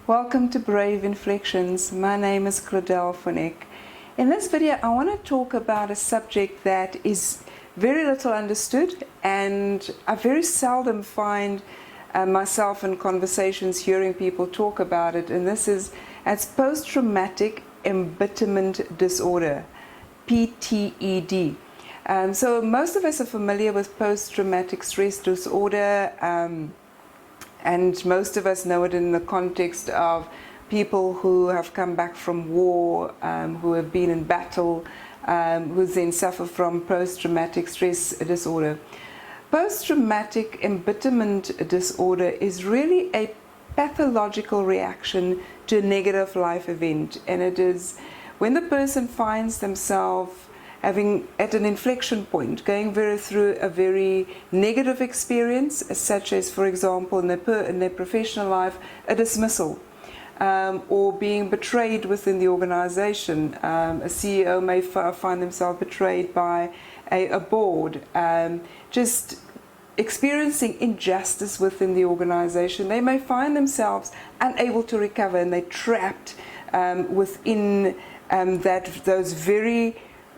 Welcome to Brave Inflexions. My name is Claudel Fonek. In this video, I want to talk about a subject that is very little understood, and I very seldom find myself in conversations hearing people talk about it, and this is as post-traumatic embitterment disorder, PTED. So most of us are familiar with post-traumatic stress disorder, and most of us know it in the context of people who have come back from war, who have been in battle, who then suffer from post-traumatic stress disorder. Post-traumatic embitterment disorder is really a pathological reaction to a negative life event, and it is when the person finds themselves having at an inflection point, going through a very negative experience, such as, for example, in their professional life, a dismissal, or being betrayed within the organization. A CEO may find themselves betrayed by a board, just experiencing injustice within the organization. They may find themselves unable to recover, and they're trapped within those very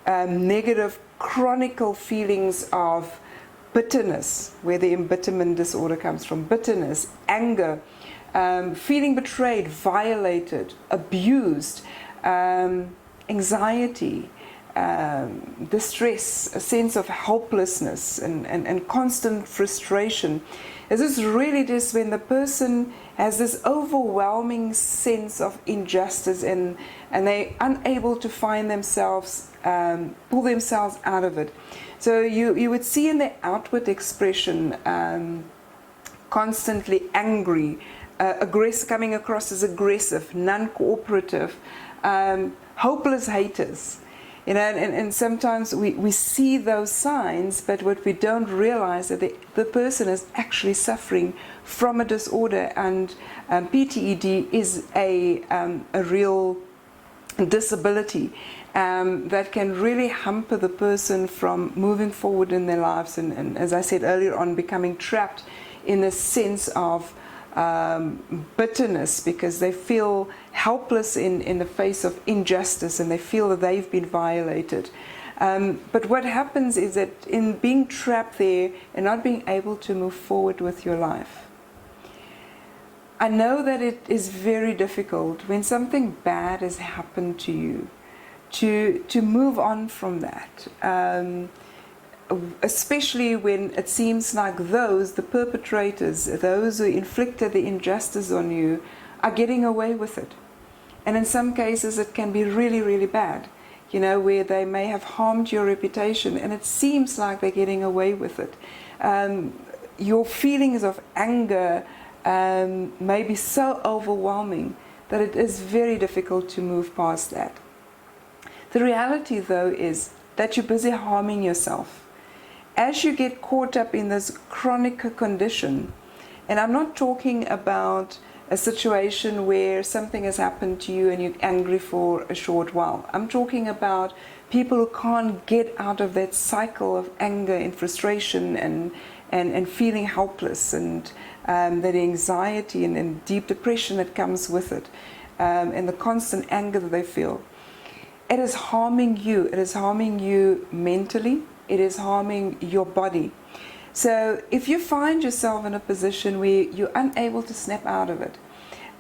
negative, chronic feelings of bitterness, where the embitterment disorder comes from. Bitterness, anger, feeling betrayed, violated, abused, anxiety, distress, a sense of helplessness, and constant frustration. This is really just when the person has this overwhelming sense of injustice, and they're unable to find themselves, pull themselves out of it. So you would see in their outward expression, constantly angry, coming across as aggressive, non-cooperative, hopeless haters. You know, and sometimes we see those signs, but what we don't realize is that the person is actually suffering from a disorder, and PTED is a real disability that can really hamper the person from moving forward in their lives, and as I said earlier on, becoming trapped in a sense of bitterness, because they feel helpless in the face of injustice, and they feel that they've been violated. But what happens is that in being trapped there and not being able to move forward with your life, I know that it is very difficult when something bad has happened to you to move on from that. Especially when it seems like the perpetrators, those who inflicted the injustice on you, are getting away with it. And in some cases it can be really, really bad, you know, where they may have harmed your reputation, and it seems like they're getting away with it. Your feelings of anger may be so overwhelming that it is very difficult to move past that. The reality, though, is that you're busy harming yourself. As you get caught up in this chronic condition, and I'm not talking about a situation where something has happened to you and you're angry for a short while. I'm talking about people who can't get out of that cycle of anger and frustration and feeling helpless, and that anxiety and deep depression that comes with it, and the constant anger that they feel. It is harming you. It is harming you mentally. It is harming your body. So if you find yourself in a position where you're unable to snap out of it,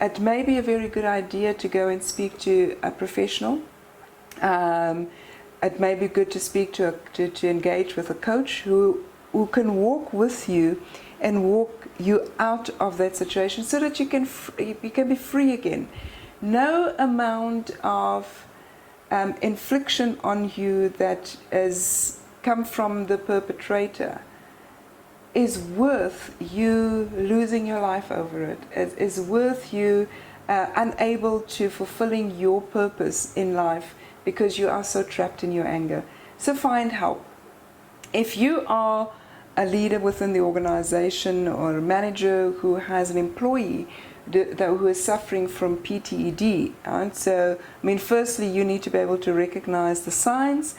it may be a very good idea to go and speak to a professional. It may be good to speak to engage with a coach who can walk with you and walk you out of that situation, so that you can be free again. No amount of infliction on you that is come from the perpetrator is worth you losing your life over it. It is worth you unable to fulfilling your purpose in life because you are so trapped in your anger. So find help. If you are a leader within the organization, or a manager who has an employee who is suffering from PTED, so I mean, firstly, you need to be able to recognize the signs.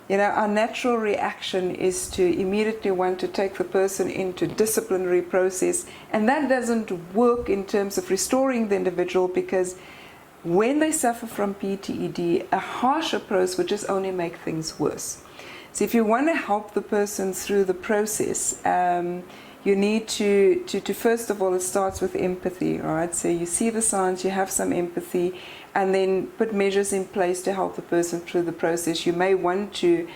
You know, our natural reaction is to immediately want to take the person into disciplinary process, and that doesn't work in terms of restoring the individual, because when they suffer from PTED, a harsh approach would just only make things worse. So if you want to help the person through the process, you need to first of all, it starts with empathy, right? So you see the signs, you have some empathy, and then put measures in place to help the person through the process. You may want to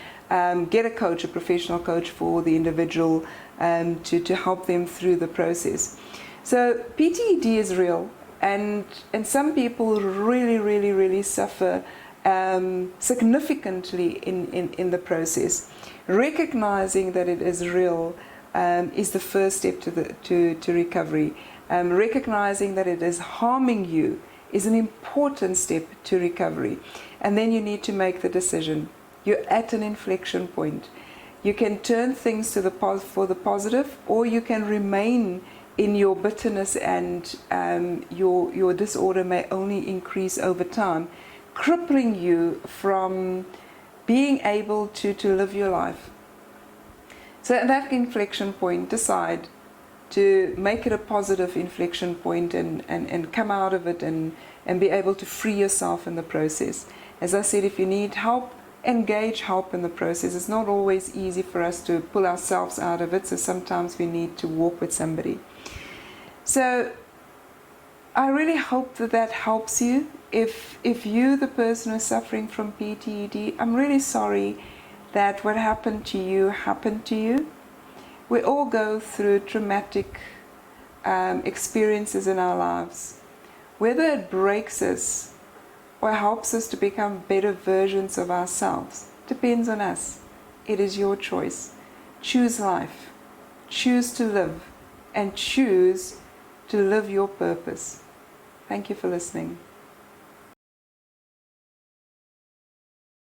get a coach, a professional coach for the individual, to help them through the process. So PTED is real, and some people really suffer significantly in the process. Recognizing that it is real is the first step to recovery. Recognizing that it is harming you is an important step to recovery. And then you need to make the decision. You're at an inflection point. You can turn things to for the positive, or you can remain in your bitterness, and your disorder may only increase over time, crippling you from being able to live your life. So at that inflection point, decide to make it a positive inflection point, and come out of it and be able to free yourself in the process. As I said, if you need help, engage help in the process. It's not always easy for us to pull ourselves out of it, so sometimes we need to walk with somebody. So I really hope that helps you. If you, the person who's suffering from PTED, I'm really sorry that what happened to you. We all go through traumatic experiences in our lives. Whether it breaks us or helps us to become better versions of ourselves depends on us. It is your choice. Choose life. Choose to live. And choose to live your purpose. Thank you for listening.